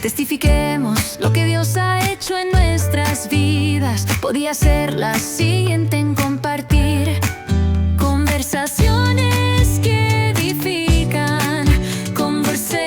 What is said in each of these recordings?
testifiquemos lo que Dios ha hecho en nuestras vidas. Podía ser la siguiente en compartir conversaciones que edifican. Conversemos.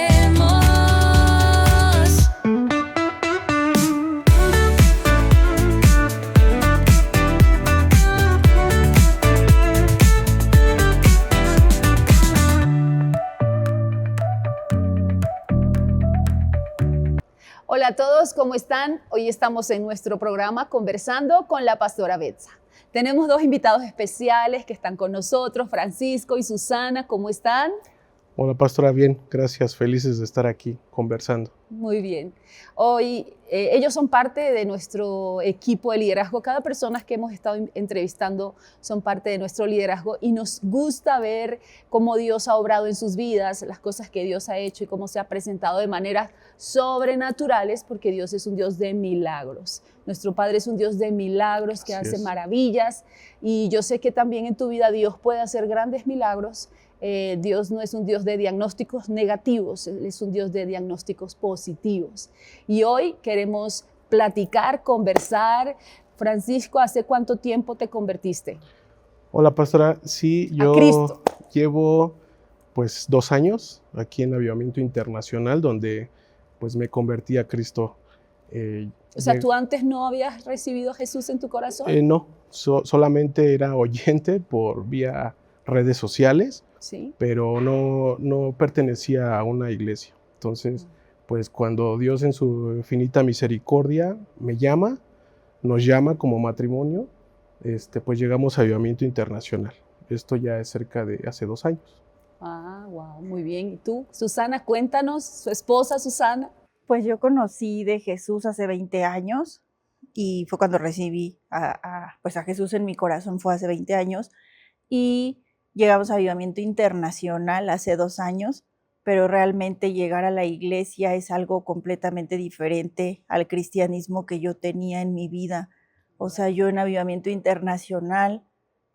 Hola a todos, ¿cómo están? Hoy estamos en nuestro programa Conversando con la Pastora Betsa. Tenemos dos invitados especiales que están con nosotros, Francisco y Susana. ¿Cómo están? Hola, pastora, bien, gracias, felices de estar aquí conversando. Muy bien. Hoy ellos son parte de nuestro equipo de liderazgo. Cada persona que hemos estado entrevistando son parte de nuestro liderazgo y nos gusta ver cómo Dios ha obrado en sus vidas, las cosas que Dios ha hecho y cómo se ha presentado de maneras sobrenaturales, porque Dios es un Dios de milagros. Nuestro Padre es un Dios de milagros que hace maravillas, y yo sé que también en tu vida Dios puede hacer grandes milagros. Dios no es un Dios de diagnósticos negativos, Él es un Dios de diagnósticos positivos. Y hoy queremos platicar, conversar. Francisco, ¿hace cuánto tiempo te convertiste? Hola, pastora, sí, yo a Cristo. Llevo pues 2 años aquí en Avivamiento Internacional, donde pues me convertí a Cristo. O sea, ¿tú antes no habías recibido a Jesús en tu corazón? No, solamente era oyente por vía redes sociales. Sí. Pero no pertenecía a una iglesia. Entonces, pues cuando Dios en su infinita misericordia nos llama como matrimonio, pues llegamos a Avivamiento Internacional. Esto ya es cerca de hace 2 años. Ah, wow, muy bien. ¿Y tú, Susana, cuéntanos, su esposa Susana? Pues yo conocí de Jesús hace 20 años y fue cuando recibí pues a Jesús en mi corazón, fue hace 20 años, y llegamos a Avivamiento Internacional hace 2 años, pero realmente llegar a la iglesia es algo completamente diferente al cristianismo que yo tenía en mi vida. O sea, yo en Avivamiento Internacional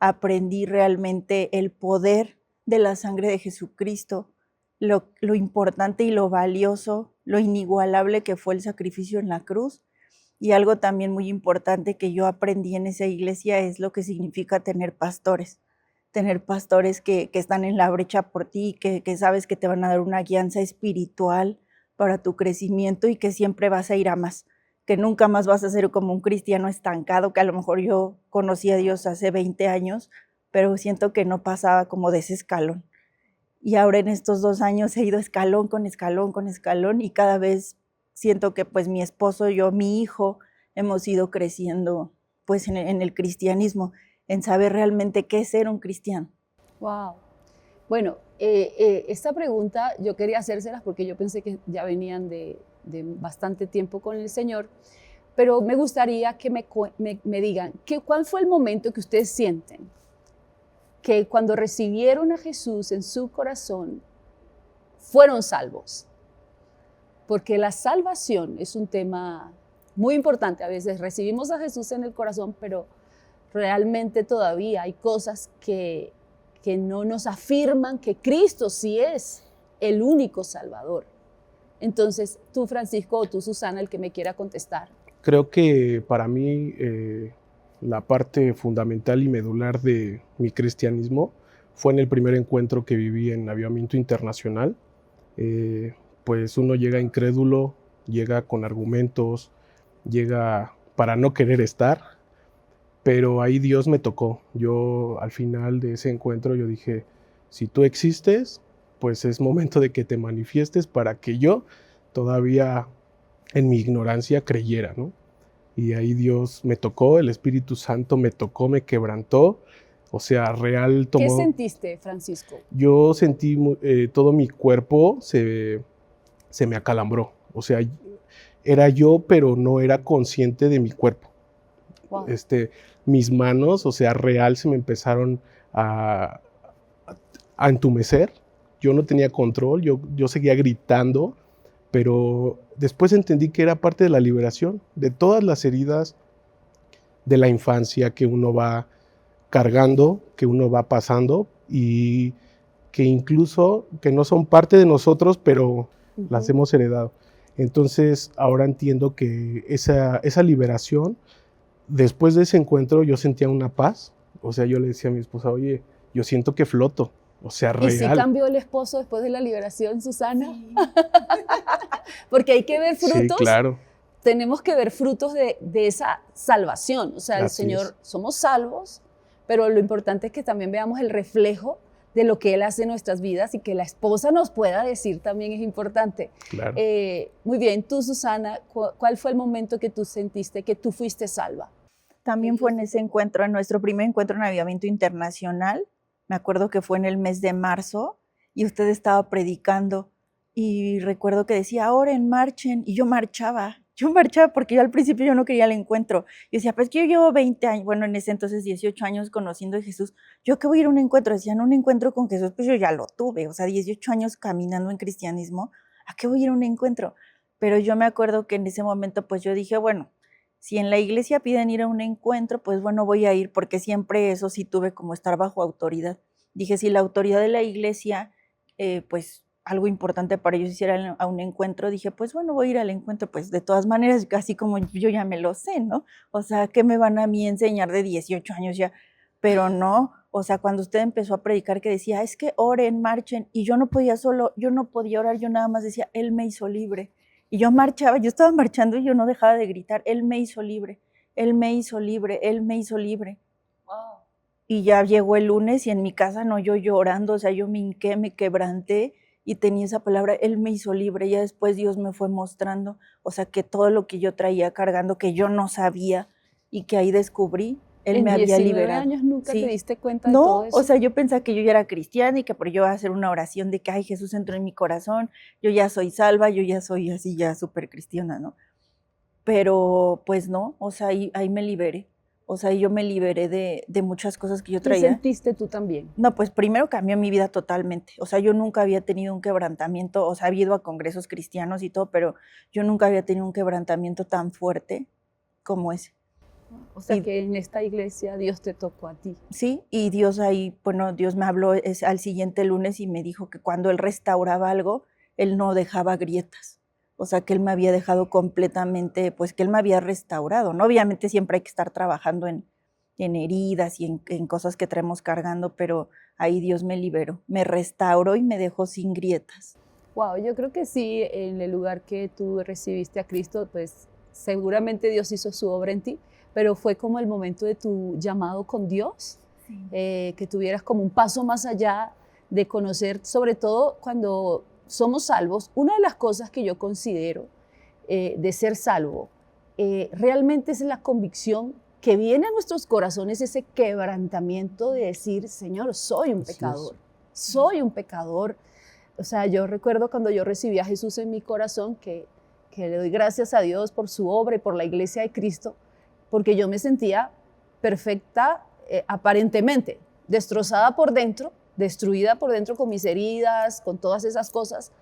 aprendí realmente el poder de la sangre de Jesucristo, lo importante y lo valioso, lo inigualable que fue el sacrificio en la cruz. Y algo también muy importante que yo aprendí en esa iglesia es lo que significa tener pastores que están en la brecha por ti, que sabes que te van a dar una guianza espiritual para tu crecimiento y que siempre vas a ir a más, que nunca más vas a ser como un cristiano estancado, que a lo mejor yo conocí a Dios hace 20 años, pero siento que no pasaba como de ese escalón. Y ahora en estos 2 años he ido escalón con escalón con escalón, y cada vez siento que pues mi esposo, yo, mi hijo, hemos ido creciendo pues en el cristianismo, en saber realmente qué es ser un cristiano. Wow. Bueno, esta pregunta yo quería hacérselas porque yo pensé que ya venían de bastante tiempo con el Señor, pero me gustaría que me digan, ¿cuál fue el momento que ustedes sienten que cuando recibieron a Jesús en su corazón fueron salvos? Porque la salvación es un tema muy importante. A veces recibimos a Jesús en el corazón, pero realmente todavía hay cosas que no nos afirman que Cristo sí es el único Salvador. Entonces, tú, Francisco, o tú, Susana, el que me quiera contestar. Creo que para mí la parte fundamental y medular de mi cristianismo fue en el primer encuentro que viví en Avivamiento Internacional. Pues uno llega incrédulo, llega con argumentos, llega para no querer estar. Pero ahí Dios me tocó. Yo al final de ese encuentro yo dije, si tú existes, pues es momento de que te manifiestes para que yo todavía en mi ignorancia creyera, ¿no? Y ahí Dios me tocó, el Espíritu Santo me tocó, me quebrantó. O sea, real tomó... ¿Qué sentiste, Francisco? Yo sentí todo mi cuerpo se me acalambró. O sea, era yo, pero no era consciente de mi cuerpo. Wow. Mis manos, o sea, real se me empezaron a entumecer. Yo no tenía control, yo seguía gritando, pero después entendí que era parte de la liberación, de todas las heridas de la infancia que uno va cargando, que uno va pasando y que incluso que no son parte de nosotros, pero las hemos heredado. Entonces ahora entiendo que esa liberación, después de ese encuentro yo sentía una paz. O sea, yo le decía a mi esposa, oye, yo siento que floto, o sea, ¿Y si real. cambió el esposo después de la liberación, Susana? Sí. Porque hay que ver frutos. Sí, claro. Tenemos que ver frutos de esa salvación. O sea, el Señor, somos salvos, pero lo importante es que también veamos el reflejo de lo que Él hace en nuestras vidas y que la esposa nos pueda decir también es importante. Claro. Muy bien, tú, Susana, ¿cuál fue el momento que tú sentiste que tú fuiste salva? También fue en ese encuentro, en nuestro primer encuentro en Avivamiento Internacional. Me acuerdo que fue en el mes de marzo y usted estaba predicando y recuerdo que decía, oren, marchen, y yo marchaba porque yo al principio yo no quería el encuentro. Yo decía, pues yo llevo 20 años, bueno, en ese entonces 18 años conociendo a Jesús, ¿yo qué voy a ir a un encuentro? Decían, un encuentro con Jesús, pues yo ya lo tuve, o sea, 18 años caminando en cristianismo, ¿a qué voy a ir a un encuentro? Pero yo me acuerdo que en ese momento pues yo dije, bueno, si en la iglesia piden ir a un encuentro, pues bueno, voy a ir, porque siempre eso sí tuve como estar bajo autoridad. Dije, si la autoridad de la iglesia, pues algo importante para ellos hiciera a un encuentro, dije, pues bueno, voy a ir al encuentro, pues de todas maneras, casi como yo ya me lo sé, ¿no? O sea, ¿qué me van a mí enseñar de 18 años ya? Pero no, o sea, cuando usted empezó a predicar que decía, es que oren, marchen, y yo no podía orar, yo nada más decía, Él me hizo libre. Y yo marchaba, yo estaba marchando y yo no dejaba de gritar, Él me hizo libre, Él me hizo libre, Él me hizo libre. Wow. Y ya llegó el lunes y en mi casa no, yo llorando, o sea, yo me hinqué, me quebranté y tenía esa palabra, Él me hizo libre. Ya después Dios me fue mostrando, o sea, que todo lo que yo traía cargando, que yo no sabía y que ahí descubrí, Él me había liberado. ¿En 19 años nunca te diste cuenta de todo todo eso? O sea, yo pensaba que yo ya era cristiana y que por yo iba a hacer una oración de que, ay, Jesús entró en mi corazón, yo ya soy salva, yo ya soy así, ya súper cristiana, ¿no? Pero pues no, o sea, ahí me liberé. O sea, yo me liberé de muchas cosas que yo traía. ¿Qué sentiste tú también? No, pues primero cambió mi vida totalmente. O sea, yo nunca había tenido un quebrantamiento, o sea, había ido a congresos cristianos y todo, pero yo nunca había tenido un quebrantamiento tan fuerte como ese. O sea, que en esta iglesia Dios te tocó a ti. Sí, y Dios ahí, bueno, Dios me habló al siguiente lunes y me dijo que cuando Él restauraba algo, Él no dejaba grietas. O sea, que Él me había dejado completamente, pues que Él me había restaurado, ¿no? Obviamente siempre hay que estar trabajando en heridas y en cosas que traemos cargando, pero ahí Dios me liberó, me restauró y me dejó sin grietas. Wow, yo creo que sí, en el lugar que tú recibiste a Cristo, pues seguramente Dios hizo su obra en ti, pero fue como el momento de tu llamado con Dios, sí. Que tuvieras como un paso más allá de conocer, sobre todo cuando somos salvos. Una de las cosas que yo considero de ser salvo realmente es la convicción que viene a nuestros corazones, ese quebrantamiento de decir, Señor, soy un pecador, soy un pecador. O sea, yo recuerdo cuando yo recibí a Jesús en mi corazón que le doy gracias a Dios por su obra y por la iglesia de Cristo, porque yo me sentía perfecta, aparentemente, destrozada por dentro, destruida por dentro con mis heridas, con todas esas cosas,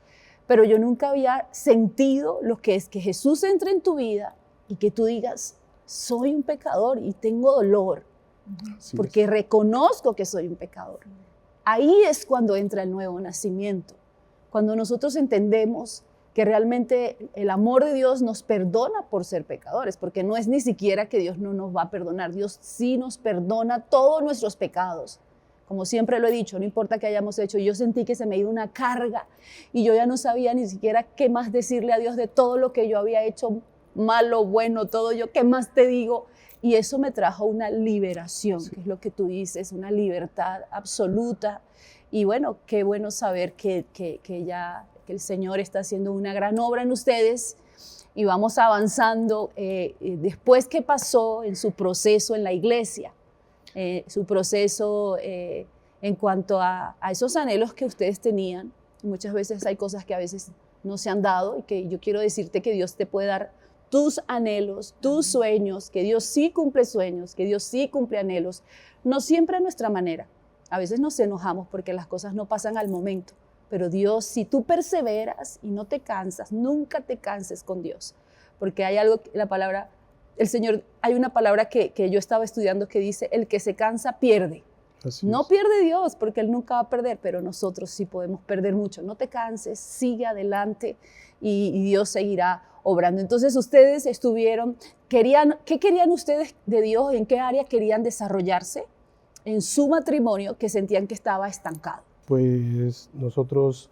pero yo nunca había sentido lo que es que Jesús entre en tu vida y que tú digas, soy un pecador y tengo dolor, porque reconozco que soy un pecador. Ahí es cuando entra el nuevo nacimiento, cuando nosotros entendemos que realmente el amor de Dios nos perdona por ser pecadores, porque no es ni siquiera que Dios no nos va a perdonar, Dios sí nos perdona todos nuestros pecados. Como siempre lo he dicho, no importa qué hayamos hecho, yo sentí que se me iba una carga y yo ya no sabía ni siquiera qué más decirle a Dios de todo lo que yo había hecho, malo, bueno, todo yo, ¿qué más te digo? Y eso me trajo una liberación, que es lo que tú dices, una libertad absoluta. Y bueno, qué bueno saber que el Señor está haciendo una gran obra en ustedes y vamos avanzando. Después, ¿qué pasó en su proceso en la iglesia? Su proceso en cuanto a esos anhelos que ustedes tenían. Muchas veces hay cosas que a veces no se han dado y que yo quiero decirte que Dios te puede dar tus anhelos, tus sueños, que Dios sí cumple sueños, que Dios sí cumple anhelos, no siempre a nuestra manera. A veces nos enojamos porque las cosas no pasan al momento, pero Dios, si tú perseveras y no te cansas, nunca te canses con Dios, porque hay algo, la palabra, el Señor, hay una palabra que yo estaba estudiando que dice, el que se cansa pierde. Así No es. pierde Dios, porque Él nunca va a perder, pero nosotros sí podemos perder mucho. No te canses, sigue adelante y Dios seguirá obrando. Entonces ustedes ¿qué querían ustedes de Dios? ¿En qué área querían desarrollarse en su matrimonio que sentían que estaba estancado? Pues nosotros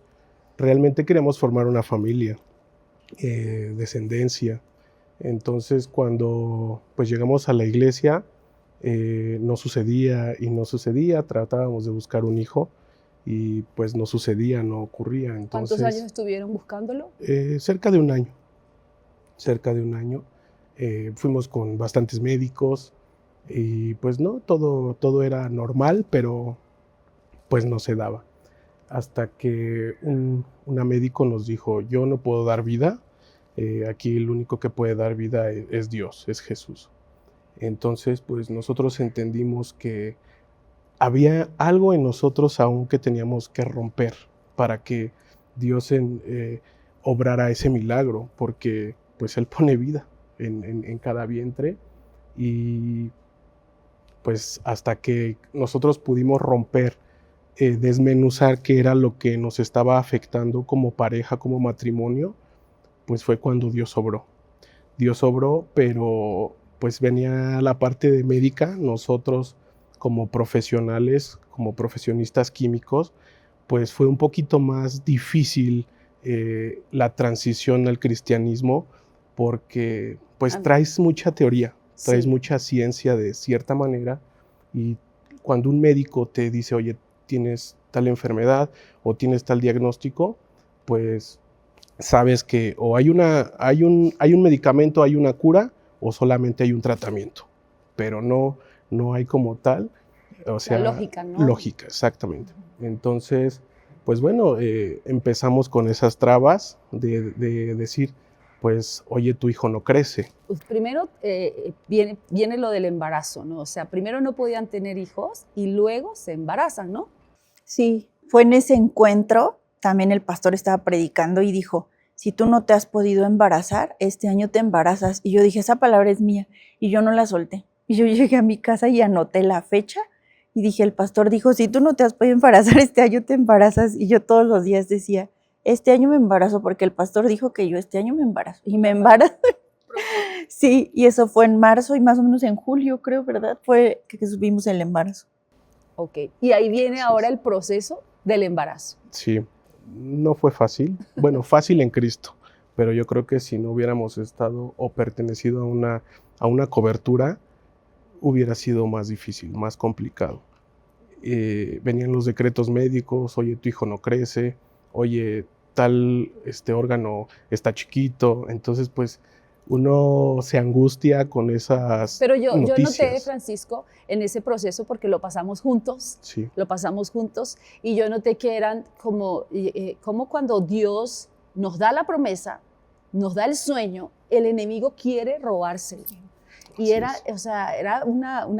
realmente queríamos formar una familia, descendencia. Entonces cuando pues llegamos a la iglesia, no sucedía y no sucedía, tratábamos de buscar un hijo y pues no sucedía, no ocurría. ¿Cuántos años Entonces, estuvieron buscándolo? cerca de un año, cerca de un año, fuimos con bastantes médicos y pues no, todo era normal, pero pues no se daba. Hasta que una médico nos dijo, yo no puedo dar vida, aquí el único que puede dar vida es Dios, es Jesús. Entonces, pues nosotros entendimos que había algo en nosotros aún que teníamos que romper para que Dios obrara ese milagro, porque pues Él pone vida en cada vientre y pues hasta que nosotros pudimos romper, desmenuzar qué era lo que nos estaba afectando como pareja, como matrimonio, pues fue cuando Dios obró. Dios obró, pero pues venía la parte de médica, nosotros como profesionales, como profesionistas químicos, pues fue un poquito más difícil la transición al cristianismo porque pues traes mucha teoría, traes Sí. mucha ciencia de cierta manera y cuando un médico te dice, oye, tienes tal enfermedad o tienes tal diagnóstico, pues sabes que o hay un medicamento, hay una cura o solamente hay un tratamiento, pero no hay como tal, o sea, lógica, ¿no? Lógica, exactamente. Entonces, pues bueno, empezamos con esas trabas de decir, pues, oye, tu hijo no crece. Pues primero viene lo del embarazo, ¿no? O sea, primero no podían tener hijos y luego se embarazan, ¿no? Sí, fue en ese encuentro, también el pastor estaba predicando y dijo, si tú no te has podido embarazar, este año te embarazas. Y yo dije, esa palabra es mía, y yo no la solté. Y yo llegué a mi casa y anoté la fecha, y dije, el pastor dijo, si tú no te has podido embarazar, este año te embarazas. Y yo todos los días decía, este año me embarazo, porque el pastor dijo que yo este año me embarazo. Y me embarazo. Sí, y eso fue en marzo, y más o menos en julio, creo, ¿verdad? Fue que subimos el embarazo. Ok, y ahí viene Así ahora es. el proceso del embarazo. Sí, no fue fácil. Bueno, fácil en Cristo, pero yo creo que si no hubiéramos estado o pertenecido a una cobertura, hubiera sido más difícil, más complicado. Venían los decretos médicos, oye, tu hijo no crece, oye, tal órgano está chiquito, entonces pues uno se angustia con esas Pero yo noté, noticias. Francisco, en ese proceso, porque lo pasamos juntos, Sí, y yo noté que eran como cuando Dios nos da la promesa, nos da el sueño, el enemigo quiere robárselo. Y así es. o sea,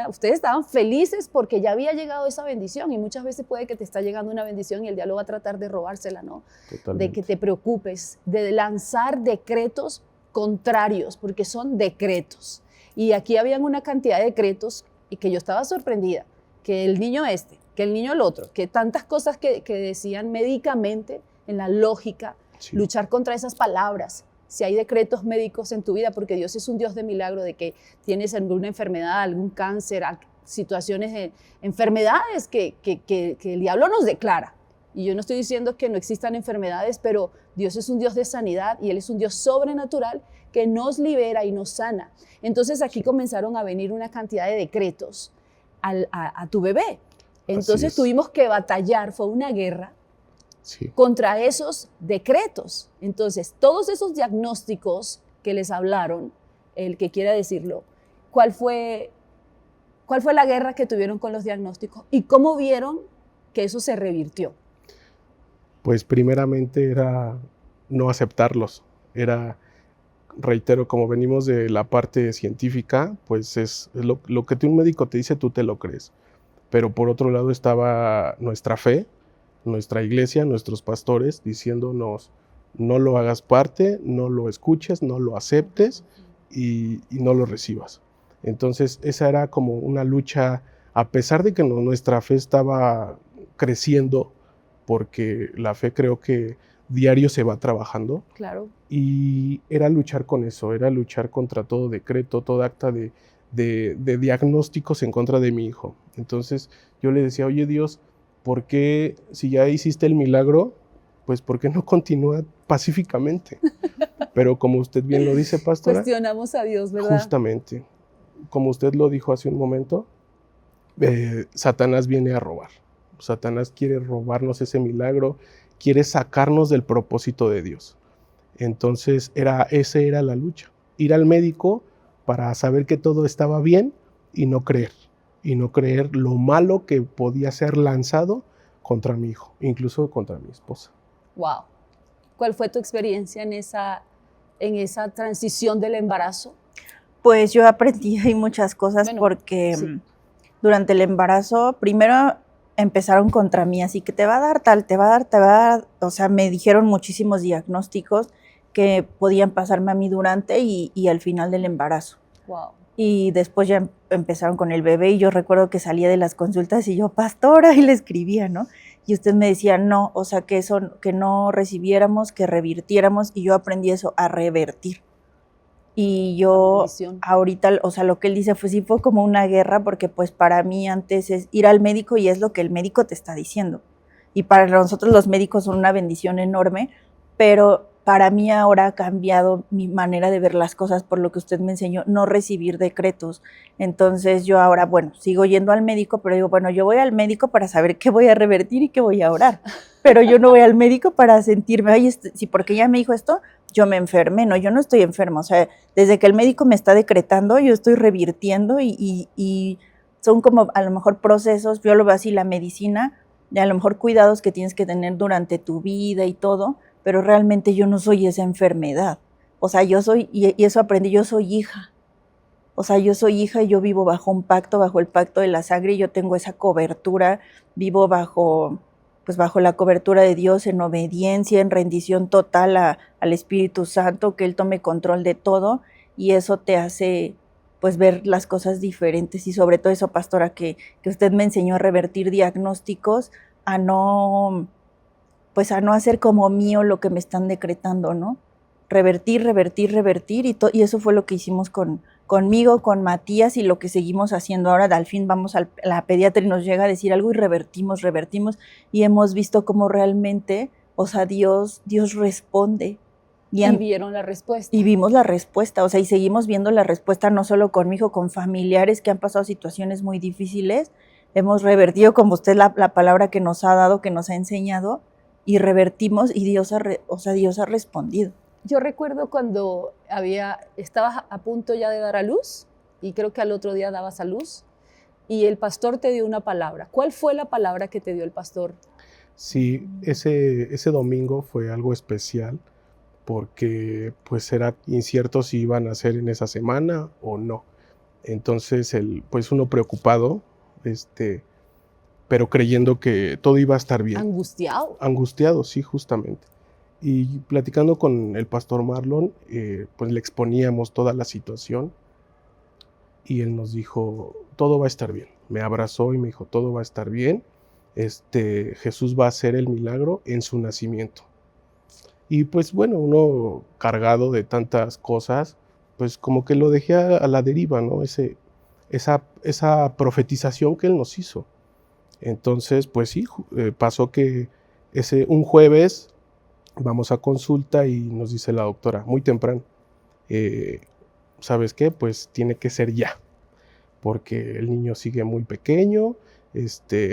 ustedes estaban felices porque ya había llegado esa bendición y muchas veces puede que te está llegando una bendición y el diablo va a tratar de robársela, ¿no? De que Totalmente. te preocupes, de lanzar decretos contrarios, porque son decretos. Y aquí habían una cantidad de decretos y que yo estaba sorprendida, que el niño que el niño el otro, que tantas cosas que decían médicamente, en la lógica, Sí. luchar contra esas palabras. Si hay decretos médicos en tu vida, porque Dios es un Dios de milagro, de que tienes alguna enfermedad, algún cáncer, situaciones de enfermedades que el diablo nos declara. Y yo no estoy diciendo que no existan enfermedades, pero Dios es un Dios de sanidad y Él es un Dios sobrenatural que nos libera y nos sana. Entonces aquí comenzaron a venir una cantidad de decretos a tu bebé. Entonces tuvimos que batallar, fue una guerra Sí. contra esos decretos. Entonces, todos esos diagnósticos que les hablaron, el que quiera decirlo, ¿cuál fue la guerra que tuvieron con los diagnósticos y cómo vieron que eso se revirtió? Pues primeramente era no aceptarlos, era, reitero, como venimos de la parte científica, pues es lo que un médico te dice, tú te lo crees. Pero por otro lado estaba nuestra fe, nuestra iglesia, nuestros pastores diciéndonos, no lo hagas parte, no lo escuches, no lo aceptes y no lo recibas. Entonces esa era como una lucha a pesar de que nuestra fe estaba creciendo, porque la fe creo que diario se va trabajando, Claro. y era luchar con eso, era luchar contra todo decreto, todo acta de diagnósticos en contra de mi hijo. Entonces yo le decía, oye Dios, ¿por qué si ya hiciste el milagro, pues por qué no continúa pacíficamente? Pero como usted bien lo dice, pastora, Cuestionamos a Dios, ¿verdad? justamente, como usted lo dijo hace un momento, Satanás viene a robar. Satanás quiere robarnos ese milagro, quiere sacarnos del propósito de Dios. Entonces, esa era la lucha. Ir al médico para saber que todo estaba bien y no creer lo malo que podía ser lanzado contra mi hijo, incluso contra mi esposa. Wow. ¿Cuál fue tu experiencia en esa transición del embarazo? Pues yo aprendí ahí muchas cosas Bueno, porque sí. durante el embarazo, primero empezaron contra mí, así que te va a dar tal, te va a dar, o sea, me dijeron muchísimos diagnósticos que podían pasarme a mí durante y al final del embarazo. Wow. Y después ya empezaron con el bebé y yo recuerdo que salía de las consultas y yo, pastora, y le escribía, ¿no? Y usted me decía, no, o sea, que eso, que no recibiéramos, que revirtiéramos, y yo aprendí eso, a revertir. Y yo ahorita, o sea, lo que él dice fue sí fue como una guerra, porque pues para mí antes es ir al médico y es lo que el médico te está diciendo. Y para nosotros los médicos son una bendición enorme, pero para mí ahora ha cambiado mi manera de ver las cosas por lo que usted me enseñó, no recibir decretos. Entonces yo ahora, bueno, sigo yendo al médico, pero digo, bueno, yo voy al médico para saber qué voy a revertir y qué voy a orar. Pero yo no voy al médico para sentirme, ay, si porque ella me dijo esto, yo me enfermé. No, yo no estoy enferma. O sea, desde que el médico me está decretando, yo estoy revirtiendo y son como a lo mejor procesos, yo lo veo así, la medicina, de a lo mejor cuidados que tienes que tener durante tu vida y todo, pero realmente yo no soy esa enfermedad. O sea, yo soy, y eso aprendí, yo soy hija. O sea, yo soy hija y yo vivo bajo un pacto, bajo el pacto de la sangre, y yo tengo esa cobertura, vivo bajo la cobertura de Dios, en obediencia, en rendición total al Espíritu Santo, que Él tome control de todo, y eso te hace pues ver las cosas diferentes, y sobre todo eso, pastora, que usted me enseñó a revertir diagnósticos, a no hacer como mío lo que me están decretando, ¿no? Revertir, y eso fue lo que hicimos conmigo, con Matías, y lo que seguimos haciendo ahora. Al fin vamos a la pediatra y nos llega a decir algo y revertimos, y hemos visto cómo realmente, o sea, Dios responde. Y vieron la respuesta. Y vimos la respuesta, o sea, y seguimos viendo la respuesta no solo conmigo, con familiares que han pasado situaciones muy difíciles. Hemos revertido, como usted la palabra que nos ha dado, que nos ha enseñado, y revertimos, y Dios ha respondido. Yo recuerdo cuando estabas a punto ya de dar a luz, y creo que al otro día dabas a luz, y el pastor te dio una palabra. ¿Cuál fue la palabra que te dio el pastor? Sí, ese domingo fue algo especial, porque pues era incierto si iban a ser en esa semana o no. Entonces, pues uno preocupado, pero creyendo que todo iba a estar bien. ¿Angustiado? Angustiado, sí, justamente. Y platicando con el pastor Marlon, pues le exponíamos toda la situación, y él nos dijo, todo va a estar bien. Me abrazó y me dijo, todo va a estar bien. Jesús va a hacer el milagro en su nacimiento. Y pues bueno, uno cargado de tantas cosas, pues como que lo dejé a la deriva, ¿no? Esa profetización que él nos hizo. Entonces, pues sí, pasó que un jueves vamos a consulta y nos dice la doctora, muy temprano, ¿sabes qué? Pues tiene que ser ya, porque el niño sigue muy pequeño,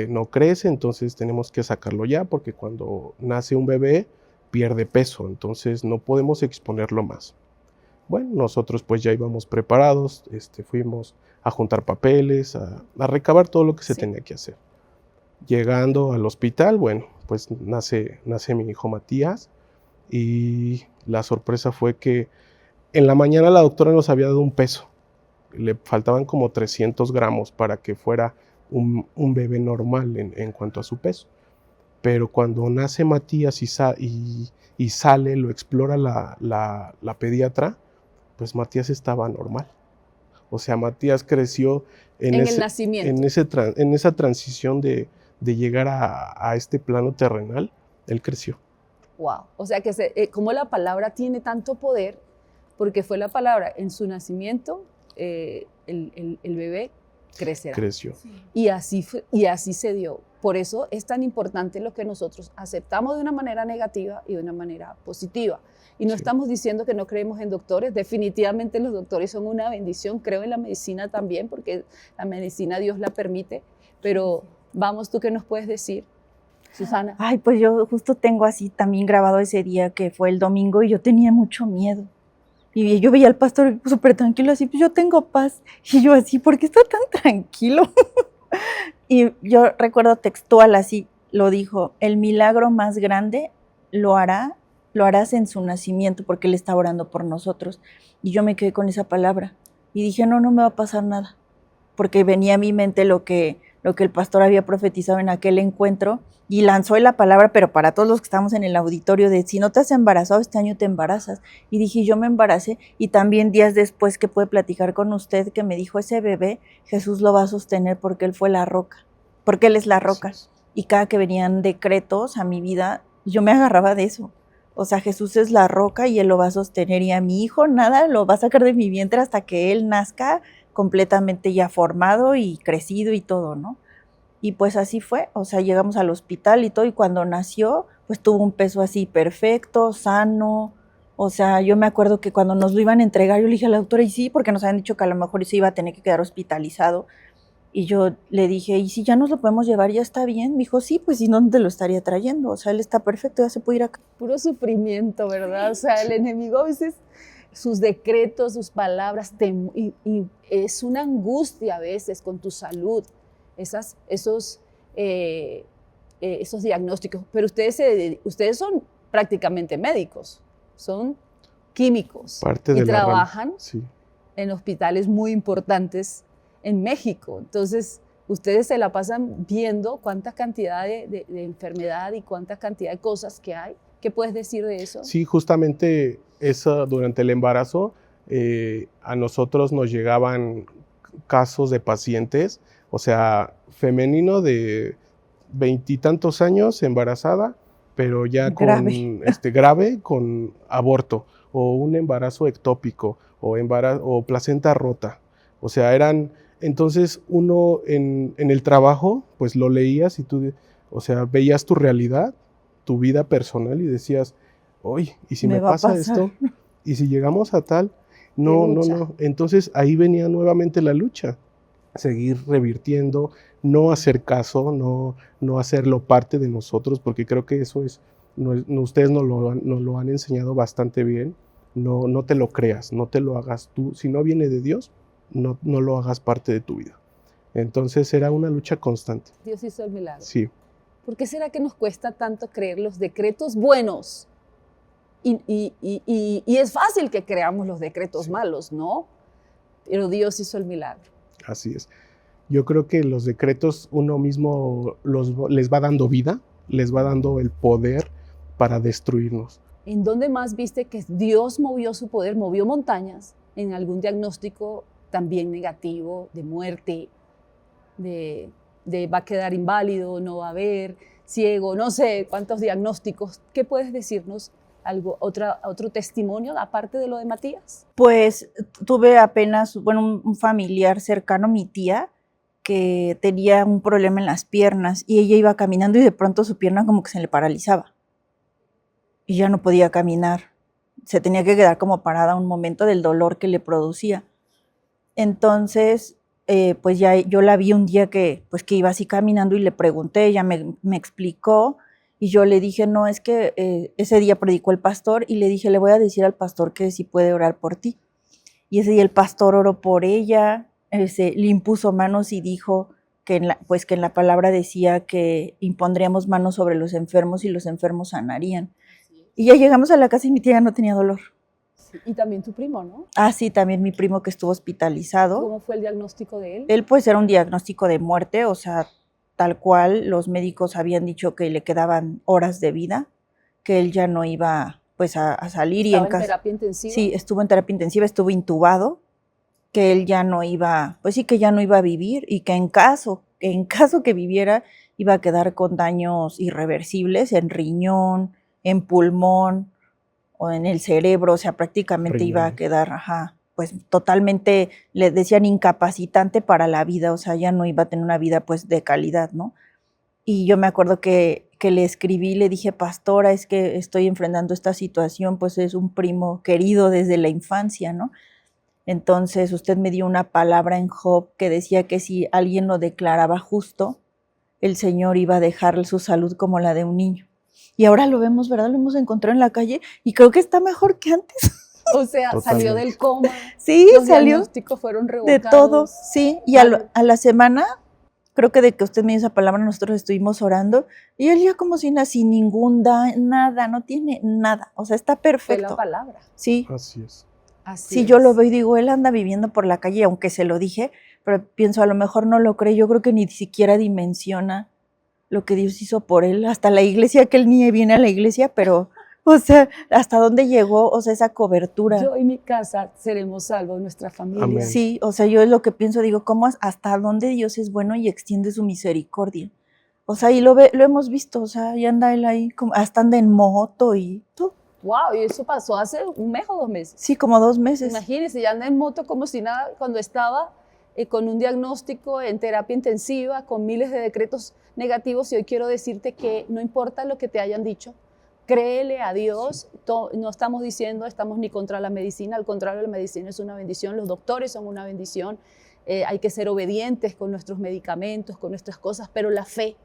no crece, entonces tenemos que sacarlo ya, porque cuando nace un bebé pierde peso, entonces no podemos exponerlo más. Bueno, nosotros pues ya íbamos preparados, fuimos a juntar papeles, a recabar todo lo que se tenía que hacer. Llegando al hospital, bueno, pues nace mi hijo Matías, y la sorpresa fue que en la mañana la doctora nos había dado un peso. Le faltaban como 300 gramos para que fuera un bebé normal en cuanto a su peso. Pero cuando nace Matías y sale, lo explora la pediatra, pues Matías estaba normal. O sea, Matías creció En el nacimiento. en esa transición de llegar a este plano terrenal, él creció. Wow. O sea, como la palabra tiene tanto poder, porque fue la palabra en su nacimiento, el bebé crecerá. Creció. Y así se dio. Por eso es tan importante lo que nosotros aceptamos de una manera negativa y de una manera positiva. Y no estamos diciendo que no creemos en doctores. Definitivamente los doctores son una bendición. Creo en la medicina también, porque la medicina Dios la permite. Pero vamos, ¿tú qué nos puedes decir, Susana? Ay, pues yo justo tengo así también grabado ese día que fue el domingo y yo tenía mucho miedo. Y yo veía al pastor súper tranquilo, así, pues yo tengo paz. Y yo así, ¿por qué está tan tranquilo? Y yo recuerdo textual así, lo dijo, el milagro más grande lo harás en su nacimiento, porque Él está orando por nosotros. Y yo me quedé con esa palabra. Y dije, no me va a pasar nada. Porque venía a mi mente lo que el pastor había profetizado en aquel encuentro, y lanzó la palabra, pero para todos los que estamos en el auditorio, de si no te has embarazado, este año te embarazas. Y dije, yo me embaracé, y también días después que pude platicar con usted, que me dijo, ese bebé, Jesús lo va a sostener porque Él fue la roca, porque Él es la roca. Y cada que venían decretos a mi vida, yo me agarraba de eso. O sea, Jesús es la roca y Él lo va a sostener, y a mi hijo nada lo va a sacar de mi vientre hasta que Él nazca completamente ya formado y crecido y todo, ¿no? Y pues así fue, o sea, llegamos al hospital y todo, y cuando nació, pues tuvo un peso así perfecto, sano. O sea, yo me acuerdo que cuando nos lo iban a entregar, yo le dije a la doctora, y sí, porque nos habían dicho que a lo mejor se iba a tener que quedar hospitalizado. Y yo le dije, ¿y si ya nos lo podemos llevar, ya está bien? Me dijo, sí, pues, ¿y dónde lo estaría trayendo? O sea, él está perfecto, ya se puede ir acá. Puro sufrimiento, ¿verdad? O sea, el enemigo a veces, sus decretos, sus palabras, y es una angustia a veces con tu salud, esos diagnósticos. Pero ustedes son prácticamente médicos, son químicos y trabajan en hospitales muy importantes en México. Entonces, ustedes se la pasan viendo cuánta cantidad de enfermedad y cuánta cantidad de cosas que hay. ¿Qué puedes decir de eso? Sí, justamente durante el embarazo a nosotros nos llegaban casos de pacientes, o sea, femenino de 20 y tantos años, embarazada, pero ya grave con aborto, o un embarazo ectópico, o placenta rota. O sea, entonces uno en el trabajo, pues lo leías y tú, o sea, veías tu realidad, tu vida personal, y decías, oye, ¿y si me pasa esto? ¿Y si llegamos a tal? No. Entonces ahí venía nuevamente la lucha. Seguir revirtiendo, no hacer caso, no hacerlo parte de nosotros, porque creo que eso ustedes nos lo han enseñado bastante bien. No te lo creas, no te lo hagas tú. Si no viene de Dios, no lo hagas parte de tu vida. Entonces era una lucha constante. Dios hizo el milagro. Sí. ¿Por qué será que nos cuesta tanto creer los decretos buenos? Y es fácil que creamos los decretos malos, ¿no? Pero Dios hizo el milagro. Así es. Yo creo que los decretos uno mismo les va dando vida, les va dando el poder para destruirnos. ¿En dónde más viste que Dios movió su poder, movió montañas en algún diagnóstico también negativo, de muerte, de va a quedar inválido, no va a ver, ciego, no sé cuántos diagnósticos? ¿Qué puedes decirnos? ¿Otro testimonio aparte de lo de Matías? Pues tuve apenas, un familiar cercano, mi tía, que tenía un problema en las piernas, y ella iba caminando y de pronto su pierna como que se le paralizaba y ya no podía caminar. Se tenía que quedar como parada un momento del dolor que le producía. Entonces, pues ya yo la vi un día que iba así caminando, y le pregunté, ella me explicó. Y yo le dije, no, es que ese día predicó el pastor, y le dije, le voy a decir al pastor que si puede orar por ti. Y ese día el pastor oró por ella, le impuso manos y dijo que en la palabra decía que impondríamos manos sobre los enfermos y los enfermos sanarían. Y ya llegamos a la casa y mi tía ya no tenía dolor. Sí, y también tu primo, ¿no? Ah, sí, también mi primo, que estuvo hospitalizado. ¿Cómo fue el diagnóstico de él? Él pues era un diagnóstico de muerte, o sea, tal cual los médicos habían dicho que le quedaban horas de vida, que él ya no iba pues a salir. ¿Estaba en terapia intensiva? Sí, estuvo en terapia intensiva, estuvo intubado, que él ya no iba, pues sí, que ya no iba a vivir y que en caso que viviera, iba a quedar con daños irreversibles en riñón, en pulmón o en el cerebro, o sea, prácticamente iba a quedar, pues totalmente, le decían incapacitante para la vida, o sea, ya no iba a tener una vida pues de calidad, ¿no? Y yo me acuerdo que le escribí, le dije, pastora, es que estoy enfrentando esta situación, pues es un primo querido desde la infancia, ¿no? Entonces usted me dio una palabra en Job que decía que si alguien lo declaraba justo, el Señor iba a dejar su salud como la de un niño. Y ahora lo vemos, ¿verdad? Lo hemos encontrado en la calle y creo que está mejor que antes. O sea, salió del coma. Sí, los salió. diagnósticos fueron revocados. De todo, sí. Y a la semana, creo que de que usted me dio esa palabra, nosotros estuvimos orando y él ya como sin ningún nada, no tiene nada. O sea, está perfecto. Fue la palabra. Sí. Así es. Sí, yo lo veo y digo, él anda viviendo por la calle, aunque se lo dije, pero pienso, a lo mejor no lo cree, yo creo que ni siquiera dimensiona lo que Dios hizo por él, hasta la iglesia, que él ni viene a la iglesia, pero, o sea, hasta dónde llegó, o sea, esa cobertura. Yo y mi casa seremos salvos, nuestra familia. Amén. Sí, o sea, yo es lo que pienso, digo, ¿cómo hasta dónde Dios es bueno y extiende su misericordia? O sea, y lo hemos visto, o sea, y anda él ahí, hasta anda en moto y todo. Wow, y eso pasó hace un mes o 2 meses. Sí, como 2 meses. Imagínense, ya anda en moto como si nada, cuando estaba con un diagnóstico en terapia intensiva, con miles de decretos negativos, y hoy quiero decirte que no importa lo que te hayan dicho, créele a Dios. No estamos diciendo, estamos ni contra la medicina, al contrario, la medicina es una bendición, los doctores son una bendición, hay que ser obedientes con nuestros medicamentos, con nuestras cosas, pero la fe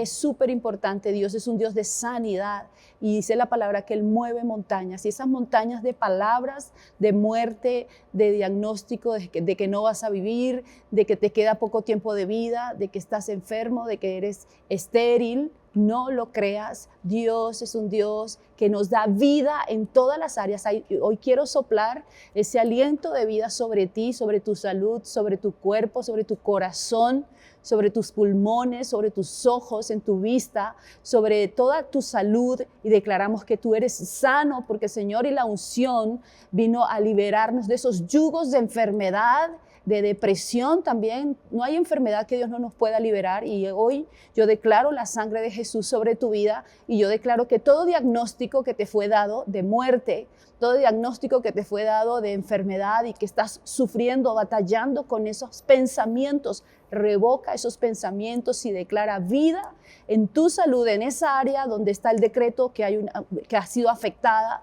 es súper importante. Dios es un Dios de sanidad y dice la palabra que Él mueve montañas, y esas montañas de palabras, de muerte, de diagnóstico, de que no vas a vivir, de que te queda poco tiempo de vida, de que estás enfermo, de que eres estéril, no lo creas. Dios es un Dios que nos da vida en todas las áreas. Hoy quiero soplar ese aliento de vida sobre ti, sobre tu salud, sobre tu cuerpo, sobre tu corazón, sobre tus pulmones, sobre tus ojos, en tu vista, sobre toda tu salud, y declaramos que tú eres sano, porque el Señor y la unción vino a liberarnos de esos yugos de enfermedad, de depresión también. No hay enfermedad que Dios no nos pueda liberar, y hoy yo declaro la sangre de Jesús sobre tu vida, y yo declaro que todo diagnóstico que te fue dado de muerte, todo diagnóstico que te fue dado de enfermedad y que estás sufriendo, batallando con esos pensamientos, revoca esos pensamientos y declara vida en tu salud, en esa área donde está el decreto que ha sido afectada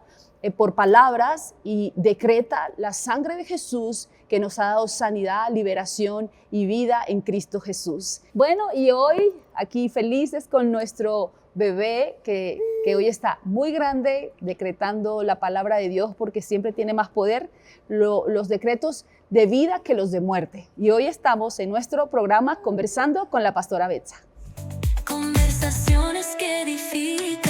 por palabras, y decreta la sangre de Jesús que nos ha dado sanidad, liberación y vida en Cristo Jesús. Bueno, y hoy aquí felices con nuestro bebé que hoy está muy grande, decretando la palabra de Dios, porque siempre tiene más poder los decretos de vida que los de muerte. Y hoy estamos en nuestro programa conversando con la pastora Betsa. Conversaciones que edifican.